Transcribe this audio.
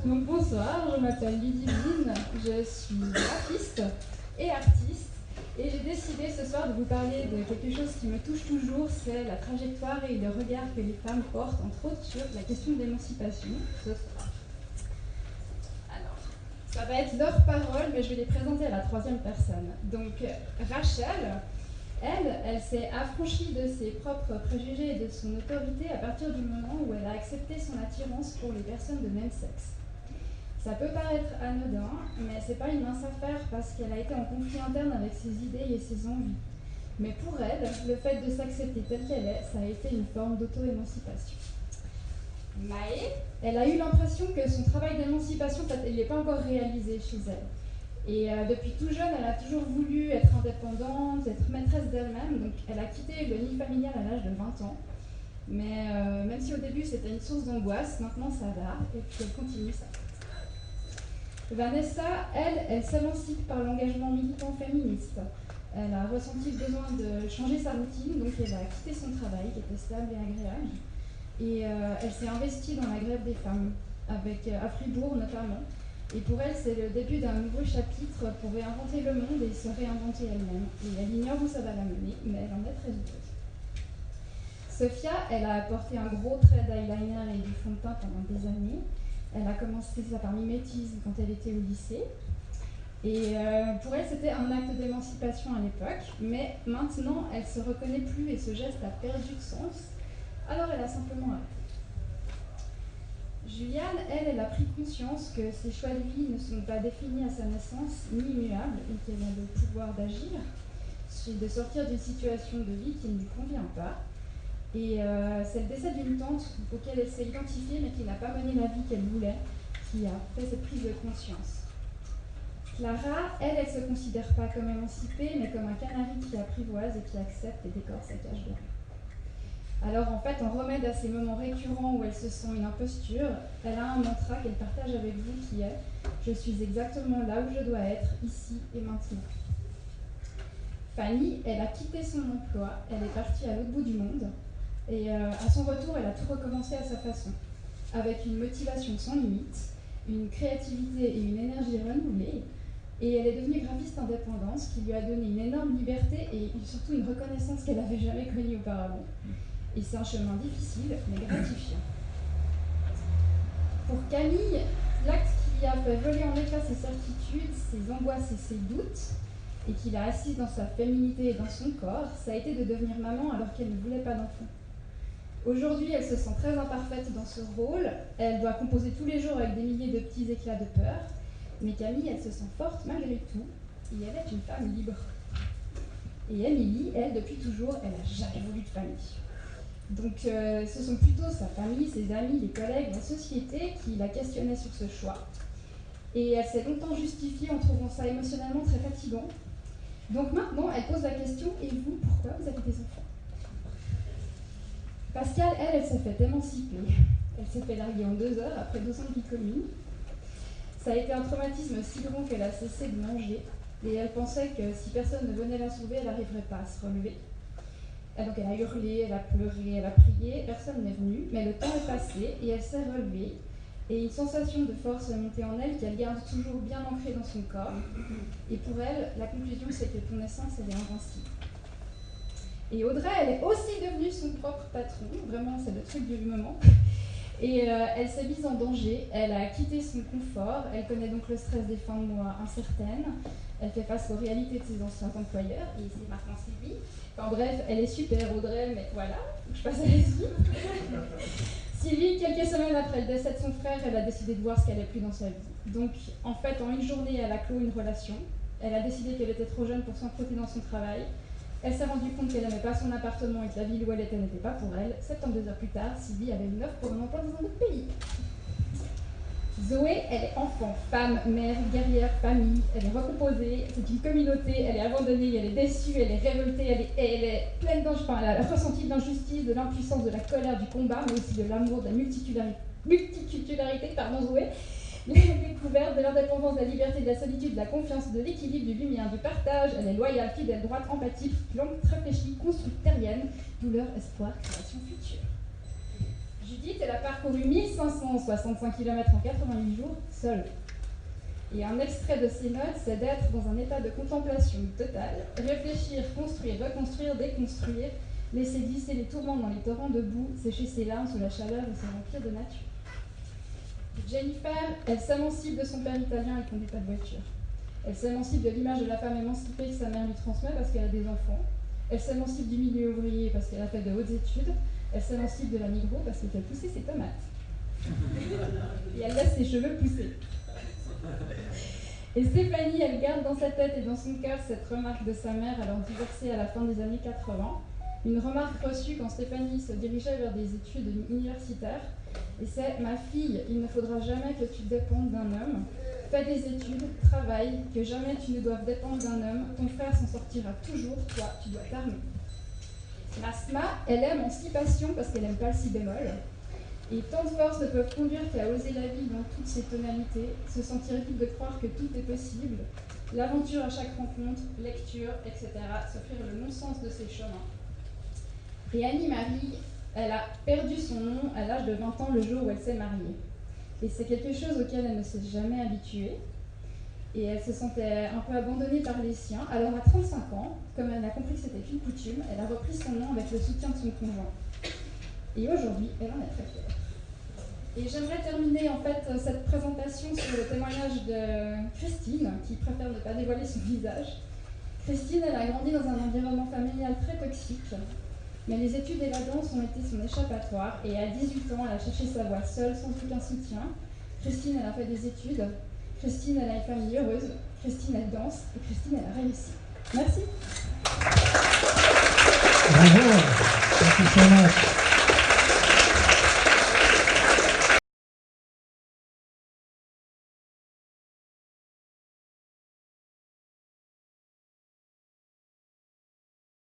Donc bonsoir, je m'appelle Ludivine, je suis graphiste et artiste et j'ai décidé ce soir de vous parler de quelque chose qui me touche toujours, c'est la trajectoire et le regard que les femmes portent, entre autres sur la question de l'émancipation ce soir. Alors, ça va être leur parole, mais je vais les présenter à la troisième personne. Donc Rachel, elle s'est affranchie de ses propres préjugés et de son autorité à partir du moment où elle a accepté son attirance pour les personnes de même sexe. Ça peut paraître anodin, mais c'est pas une mince affaire parce qu'elle a été en conflit interne avec ses idées et ses envies. Mais pour elle, le fait de s'accepter telle qu'elle est, ça a été une forme d'auto-émancipation. Maë, elle a eu l'impression que son travail d'émancipation, il n'est pas encore réalisé chez elle. Et depuis tout jeune, elle a toujours voulu être indépendante, être maîtresse d'elle-même, donc elle a quitté le nid familial à l'âge de 20 ans. Mais même si au début c'était une source d'angoisse, maintenant ça va, et puis elle continue ça. Vanessa, elle s'émancipe par l'engagement militant féministe. Elle a ressenti le besoin de changer sa routine, donc elle a quitté son travail qui était stable et agréable. Et elle s'est investie dans la grève des femmes, à Fribourg notamment. Et pour elle, c'est le début d'un nouveau chapitre pour réinventer le monde et se réinventer elle-même. Et elle ignore où ça va la mener, mais elle en est très heureuse. Sophia, elle a porté un gros trait d'eyeliner et du fond de teint pendant des années. Elle a commencé ça par mimétisme quand elle était au lycée. Et pour elle, c'était un acte d'émancipation à l'époque, mais maintenant, elle ne se reconnaît plus et ce geste a perdu de sens. Alors elle a simplement arrêté. Juliane, elle a pris conscience que ses choix de vie ne sont pas définis à sa naissance, ni immuables, et qu'elle a le pouvoir d'agir, de sortir d'une situation de vie qui ne lui convient pas. Et c'est le décès d'une tante auquel elle s'est identifiée, mais qui n'a pas mené la vie qu'elle voulait, qui a fait cette prise de conscience. Clara, elle se considère pas comme émancipée, mais comme un canari qui apprivoise et qui accepte et décore sa cage de rue. Alors en fait, en remède à ces moments récurrents où elle se sent une imposture, elle a un mantra qu'elle partage avec vous qui est « Je suis exactement là où je dois être, ici et maintenant ». Fanny, elle a quitté son emploi, elle est partie à l'autre bout du monde, et à son retour, elle a tout recommencé à sa façon, avec une motivation sans limite, une créativité et une énergie renouvelée, et elle est devenue graphiste indépendante, ce qui lui a donné une énorme liberté et surtout une reconnaissance qu'elle n'avait jamais connue auparavant. Et c'est un chemin difficile, mais gratifiant. Pour Camille, l'acte qui a fait voler en éclats ses certitudes, ses angoisses et ses doutes, et qui l'a assise dans sa féminité et dans son corps, ça a été de devenir maman alors qu'elle ne voulait pas d'enfant. Aujourd'hui, elle se sent très imparfaite dans ce rôle, elle doit composer tous les jours avec des milliers de petits éclats de peur, mais Camille, elle se sent forte malgré tout, et elle est une femme libre. Et Émilie, elle, depuis toujours, elle n'a jamais voulu de famille. Donc ce sont plutôt sa famille, ses amis, les collègues, la société qui la questionnaient sur ce choix. Et elle s'est longtemps justifiée en trouvant ça émotionnellement très fatigant. Donc maintenant, elle pose la question, et vous, pourquoi vous avez des enfants ? Pascal, elle s'est fait émanciper. Elle s'est fait larguer en 2 heures après 2 ans de vie commune. Ça a été un traumatisme si grand qu'elle a cessé de manger. Et elle pensait que si personne ne venait la sauver, elle n'arriverait pas à se relever. Et donc elle a hurlé, elle a pleuré, elle a prié, personne n'est venu, mais le temps est passé et elle s'est relevée. Et une sensation de force est montée en elle qu'elle garde toujours bien ancrée dans son corps. Et pour elle, la conclusion c'est que ton essence, elle est invincible. Et Audrey, elle est aussi devenue son propre patron, vraiment c'est le truc du moment. Et elle s'est mise en danger, elle a quitté son confort, elle connaît donc le stress des fins de mois incertaines, elle fait face aux réalités de ses anciens employeurs, et c'est maintenant Sylvie. Enfin bref, elle est super Audrey, mais voilà, je passe à la suite. Sylvie, quelques semaines après le décès de son frère, elle a décidé de voir ce qu'elle n'allait plus dans sa vie. Donc en fait, en une journée, elle a clos une relation, elle a décidé qu'elle était trop jeune pour s'encroûter dans son travail. Elle s'est rendue compte qu'elle n'aimait pas son appartement et que la ville où elle était n'était pas pour elle. 72 heures plus tard, Sylvie avait une offre pour un emploi dans un autre pays. Zoé, elle est enfant, femme, mère, guerrière, famille, elle est recomposée, c'est une communauté, elle est abandonnée, elle est déçue, elle est révoltée, elle est pleine d'injustice, enfin, elle a ressenti de l'injustice, de l'impuissance, de la colère, du combat, mais aussi de l'amour, de la multiculturalité, Zoé. Les découvertes de l'indépendance, de la liberté, de la solitude, de la confiance, de l'équilibre, du lumière, du partage. Elle est loyale, fidèle, droite, empathique, longue, réfléchie, constructérienne, douleur, espoir, création future. Judith, elle a parcouru 1565 km en 88 jours, seule. Et un extrait de ses notes, c'est d'être dans un état de contemplation totale, réfléchir, construire, reconstruire, déconstruire, laisser glisser les tourments dans les torrents de boue, sécher ses larmes sous la chaleur et se remplir de nature. Jennifer, elle s'émancipe de son père italien et conduit pas de voiture. Elle s'émancipe de l'image de la femme émancipée que sa mère lui transmet parce qu'elle a des enfants. Elle s'émancipe du milieu ouvrier parce qu'elle a fait de hautes études. Elle s'émancipe de la Migros parce qu'elle fait pousser ses tomates. Et elle laisse ses cheveux pousser. Et Stéphanie, elle garde dans sa tête et dans son cœur cette remarque de sa mère alors divorcée à la fin des années 80. Une remarque reçue quand Stéphanie se dirigeait vers des études universitaires. Et c'est « Ma fille, il ne faudra jamais que tu dépendes d'un homme. Fais des études, travaille, que jamais tu ne doives dépendre d'un homme. Ton frère s'en sortira toujours, toi, tu dois t'armer. » Asma, elle aime en si passion parce qu'elle n'aime pas le si bémol. Et tant de forces ne peuvent conduire qu'à oser la vie dans toutes ses tonalités, se sentir libre de croire que tout est possible, l'aventure à chaque rencontre, lecture, etc., s'offrir le non-sens de ses chemins. Et Annie-Marie, elle a perdu son nom à l'âge de 20 ans le jour où elle s'est mariée. Et c'est quelque chose auquel elle ne s'est jamais habituée. Et elle se sentait un peu abandonnée par les siens. Alors à 35 ans, comme elle a compris que c'était une coutume, elle a repris son nom avec le soutien de son conjoint. Et aujourd'hui, elle en est très fière. Et j'aimerais terminer en fait cette présentation sur le témoignage de Christine, qui préfère ne pas dévoiler son visage. Christine, elle a grandi dans un environnement familial très toxique, mais les études et la danse ont été son échappatoire, et à 18 ans, elle a cherché sa voie seule, sans aucun soutien. Christine, elle a fait des études. Christine, elle a une famille heureuse. Christine, elle danse. Et Christine, elle a réussi. Merci. Bravo. Merci so much.